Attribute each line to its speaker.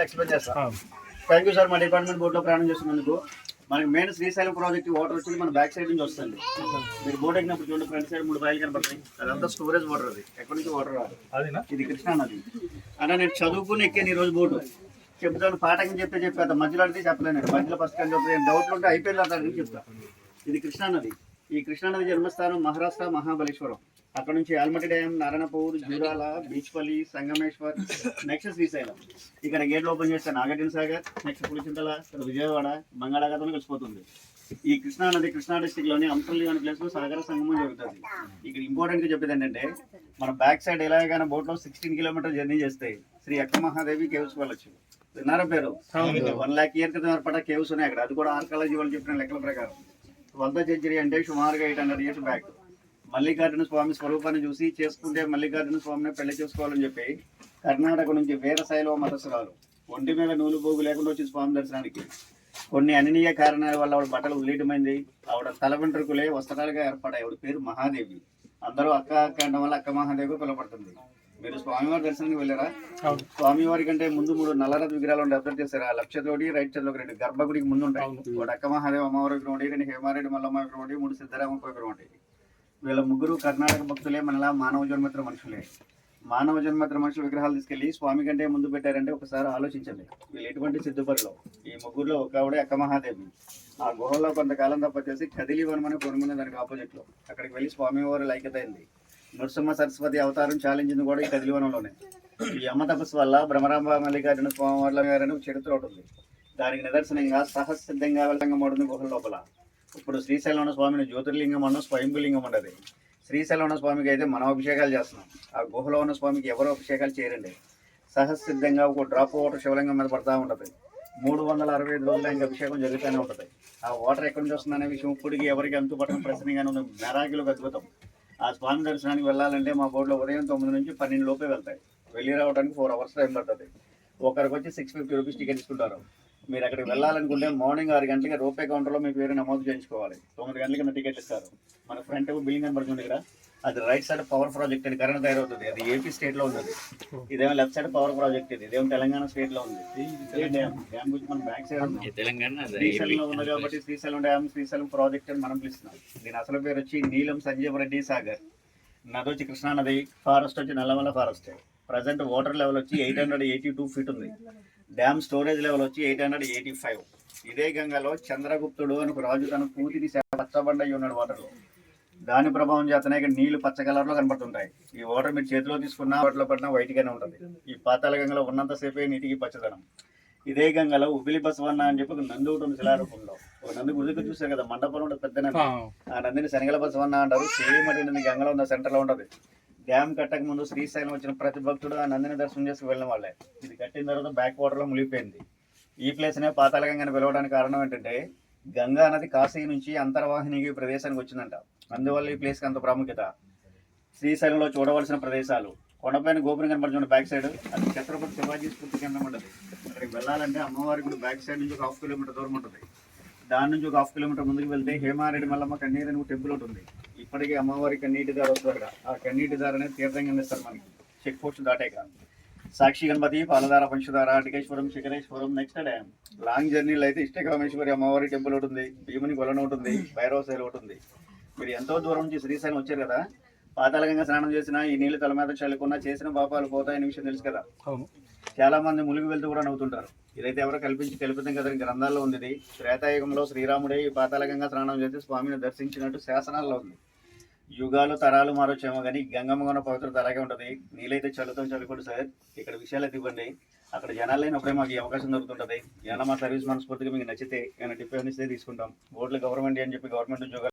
Speaker 1: Explain చేస్తాను. Thank you sir. మా department బోట్లో ప్రయాణం చేస్తున్నందుకు. మనకి మెయిన్ శ్రీశైలం ప్రాజెక్ట్ వాటర్ వచ్చి మన బ్యాక్ సైడ్ నుంచి వస్తుంది. మీరు బోట్ ఎక్కినప్పుడు చూడండి, ఫ్రంట్ సైడ్ 3 బయలు కనపడతాయి. అదంతా స్టోరేజ్ వాటర్. అది ఎక్కడి నుంచి వాటర్ రాదు. ఇది కృష్ణా నది. అంటే నేను చదువుకుని ఎక్కాను ఈరోజు బోటు. చెప్తాను పాఠకం చెప్పేది మధ్యలో అడితే చెప్పలేను. మధ్యలో ఫస్ట్ అని చెప్పి డౌట్లు ఉంటే అయిపోయింది అతనికి చెప్తాను. ఇది కృష్ణా నది. ఈ కృష్ణా నది జన్మస్థానం మహారాష్ట్ర మహాబలేశ్వరం. అక్కడ నుంచి ఆల్మట్టి డ్యామ్, నారాయణపూర్, జూరాల, బీచ్పల్లి, సంగమేశ్వర్, నెక్స్ట్ శ్రీశైలం. ఇక్కడ గేట్లు ఓపెన్ చేస్తే నాగార్జున సాగర్, నెక్స్ట్ పులిచింతల, విజయవాడ, బంగాళాఖాతంలో కలిసిపోతుంది. ఈ కృష్ణా నది కృష్ణా డిస్టిక్ లోని అంపల్లి అనే ప్లేస్ లో సాగర సంగమం జరుగుతుంది. ఇక్కడ ఇంపార్టెంట్ గా చెప్పేది ఏంటంటే, మన బ్యాక్ సైడ్ ఎలాగైనా బోట్ లో 16 కిలోమీటర్ జర్నీ చేస్తే శ్రీ అక్క మహాదేవి కేవ్స్ వెళ్ళొచ్చు. విన్నారా పేరు? 1 lakh year క్రితం ఏర్పడ్డ కేవ్స్ ఉన్నాయి అక్కడ. అది కూడా ఆర్కాలజీ వాళ్ళు చెప్పిన లెక్కల ప్రకారం 12th century అంటే సుమారుగా 800 years బ్యాక్. మల్లికార్జున స్వామి స్వరూపాన్ని చూసి చేసుకుంటే మల్లికార్జున స్వామిని పెళ్లి చేసుకోవాలని చెప్పి కర్ణాటక నుంచి వీరశైవ మతస్థురాలు ఒంటి మీద నూలు పోగు లేకుండా వచ్చి స్వామి దర్శనానికి. కొన్ని అననీయ కారణాల వల్ల ఆవిడ బట్టలు ఉల్లేటమైంది. ఆవిడ తల వెంట్రుకలే వస్త్రాలుగా ఏర్పడాయి. ఆవిడ పేరు మహాదేవి. అందరూ అక్క అక్క అనడం వల్ల అక్క మహాదేవి పిలవబడుతుంది. మీరు స్వామివారి దర్శనానికి వెళ్ళారా? స్వామివారి కంటే ముందు 3 నల్లరథ విగ్రహాలు ఉంటే అబ్జర్వ్ చేస్తారా? లెఫ్ట్ చేతిలో 1, రైట్ చేతిలో 2 గర్భగుడికి ముందు ఉంటాయి. ఒకటి అక్క మహాదేవి అమ్మవారి విగ్రహం ఒకటి, 2 హేమారెడ్డి మల్లమ్మ విగ్రహం ఒకటి, 3 సిద్ధరామ విగ్రహం ఒకటి. వీళ్ళ ముగ్గురు కర్ణాటక భక్తులే, మనలా మానవ జన్మత్ర మనుషులే. మానవ జన్మత్ర మనుషుల విగ్రహాలు తీసుకెళ్లి స్వామి కంటే ముందు పెట్టారంటే ఒకసారి ఆలోచించండి. వీళ్ళు ఎటువంటి సిద్ధపరిలో ఈ ముగ్గురులో ఒక ఆవిడే అక్క మహాదేవి. ఆ గుహలో కొంతకాలం తప్పచేసి కదిలి వనమని పొనుమున్న దానికి ఆపోజిట్ లో అక్కడికి వెళ్ళి స్వామివారి లైక్యత అయింది. నృసింహ సరస్వతి అవతారం ఛాలెంజింది కూడా ఈ కదిలివనంలోనే. ఈ అమ్మ తపస్సు వల్ల భ్రమరాంబ మల్లికార్జున స్వామి గారని చరిత్ర ఉంటుంది. దానికి నిదర్శనంగా సహసిద్ధంగా వెళ్ళంగా మడుంది గుహల లోపల. ఇప్పుడు శ్రీశైలం స్వామిని జ్యోతిర్లింగం అన్న స్వయంభులింగం ఉండదు. శ్రీశైలం ఉన్న స్వామికి అయితే మనం అభిషేకాలు చేస్తున్నాం. ఆ గుహలో ఉన్న స్వామికి ఎవరో అభిషేకాలు చేయరండి. సహసిద్ధంగా ఒక డ్రాప్ వాటర్ శివలింగం మీద పడతా ఉంటుంది. 365 రోజులు ఇంకా అభిషేకం జరుగుతూనే ఉంటుంది. ఆ వాటర్ ఎక్కడి నుంచి వస్తుందనే విషయం ఇప్పటికి ఎవరికి అంతుపట్టని ప్రశ్నగానే ఉంది. మెరాకిలకు అద్భుతం. ఆ స్వామి దర్శనానికి వెళ్ళాలంటే మా బోర్డులో ఉదయం 9 నుంచి 12 లోపే వెళ్తాయి. వెళ్ళి రావడానికి 4 hours టైం పడుతుంది. ఒకరికి వచ్చి 650 రూపీస్ టికెట్ ఇస్తుంటారు. మీరు అక్కడికి వెళ్ళాలనుకుంటే మార్నింగ్ 6 గంటలకి రూపే కౌంటర్లో మీ పేరు నమోదు చేయించుకోవాలి. 9 గంటలకి నా టికెట్ ఇస్తారు. మన ఫ్రంట్ బిల్డింగ్ కనబడుతుంది ఇక్కడ. అది రైట్ సైడ్ పవర్ ప్రాజెక్ట్ అని కరెంట్ తయారవుతుంది. అది ఏపీ స్టేట్ లో ఉంది. ఇదేమో లెఫ్ట్ సైడ్ పవర్ ప్రాజెక్ట్. ఇదేమో తెలంగాణ స్టేట్ లో ఉంది. డ్యామ్ గురించి మన బ్యాక్ సైడ్ ఉంది. శ్రీశైలంలో ఉంది కాబట్టి శ్రీశైలం డ్యామ్, శ్రీశైలం ప్రాజెక్ట్ అని మనం పిలుస్తున్నాం. దీని అసలు పేరు వచ్చి నీలం సంజీవ రెడ్డి సాగర్. నది వచ్చి కృష్ణా నది. ఫారెస్ట్ వచ్చి Nallamala forest. Present water level వచ్చి 882 feet ఉంది. డ్యామ్ స్టోరేజ్ లెవెల్ వచ్చి 885. ఇదే గంగలో చంద్రగుప్తుడు అని ఒక రాజు తన కూతిని పచ్చబండ ఉన్నాడు వాటర్లో. దాని ప్రభావం చేతనే నీళ్లు పచ్చ కలర్లో కనపడుతుంటాయి. ఈ వాటర్ మీరు చేతిలో తీసుకున్నా వాటిలో పడినా వైట్గానే ఉంటుంది. ఈ పాతాళ గంగలో ఉన్నంతసేపే నీటికి పచ్చదనం. ఇదే గంగలో ఉబిలి బసవన్న అని చెప్పి ఒక నంది ఉంటుంది శిలారూపంలో. ఒక నంది గుడికి చూసారు కదా, మండపంలో ఉంటుంది పెద్ద నంది. ఆ నందిని శనగల బసవన్న అంటారు. సేమ్ అటు గంగలో ఉన్న సెంటర్లో ఉంటుంది. డ్యామ్ కట్టక ముందు శ్రీశైలం వచ్చిన ప్రతి భక్తుడు ఆ నందిని దర్శనం చేసి వెళ్ళిన వాళ్ళే. ఇది కట్టిన తర్వాత బ్యాక్ వాటర్లో మునిగిపోయింది. ఈ ప్లేస్నే పాతాళ గంగని పిలవడానికి కారణం ఏంటంటే, గంగా నది కాశీ నుంచి అంతర్వాహినికి ప్రదేశానికి వచ్చిందంట. అందువల్ల ఈ ప్లేస్కి అంత ప్రాముఖ్యత. శ్రీశైలంలో చూడవలసిన ప్రదేశాలు: కొండపైన గోపురం కనపడుతుంది బ్యాక్ సైడ్. అది ఛత్రపతి శివాజీ స్ఫూర్తి కేంద్రం ఉంటుంది. అక్కడికి వెళ్ళాలంటే అమ్మవారి గుడి బ్యాక్ సైడ్ నుంచి ఒక 1/2 kilometer దూరం ఉంటుంది. దాని నుంచి ఒక 1/2 kilometer ముందుకు వెళ్తే హేమారెడ్డి మల్లమ్మ కన్నీరు అని టెంపుల్ ఉంటుంది. ఇప్పటికీ అమ్మవారి కన్నీటి దారి వస్తుంది అక్కడ. ఆ కన్నీటి దారి అనేది తీర్థంగా ఇస్తారు మనకి చెక్ పోస్ట్ దాటాక. సాక్షి Ganapathi, Paladhara, Panchadhara, Atikeshwaram, Shikhareshwaram. Next dam. Long జర్నీలో అయితే ఇష్టకామేశ్వరి అమ్మవారి టెంపుల్ ఉంటుంది. భీముని కొలను ఉంటుంది. భైరవ శైలి ఉంటుంది. మీరు ఎంతో దూరం నుంచి శ్రీశైలం వచ్చారు కదా, పాతాళగంగా స్నానం చేసినా ఈ నీళ్లు తల మీద చల్లుకున్నా చేసిన పాపాలు పోతాయనే విషయం తెలుసు కదా. చాలా మంది మునిగి వెళ్తూ కూడా నవ్వుతుంటారు. ఇదైతే ఎవరో కల్పితం కదా, గ్రంథాల్లో ఉంది. త్రేతాయుగంలో శ్రీరాముడే ఈ పాతాళగంగా స్నానం చేసి స్వామిని దర్శించినట్టు శాసనాల్లో ఉంది. యుగాలు తరాలు మారొచ్చేమో కానీ గంగమ్మగొన్న పవిత్రత అలాగే ఉంటుంది. నీళ్ళైతే చల్లుకోండి సార్. ఇక్కడ విషయాలు అయితే ఇవ్వండి. అక్కడ జనాలు లేనప్పుడే మాకు ఈ అవకాశం దొరుకుతుంటుంది. ఏమైనా మా సర్వీస్ మనస్ఫూర్తిగా మీకు నచ్చితే ఏమైనా టిప్ ఇస్తే తీసుకుంటాం. ఓట్లు గవర్నమెంట్ అని చెప్పి గవర్నమెంట్ ఉద్యోగాలు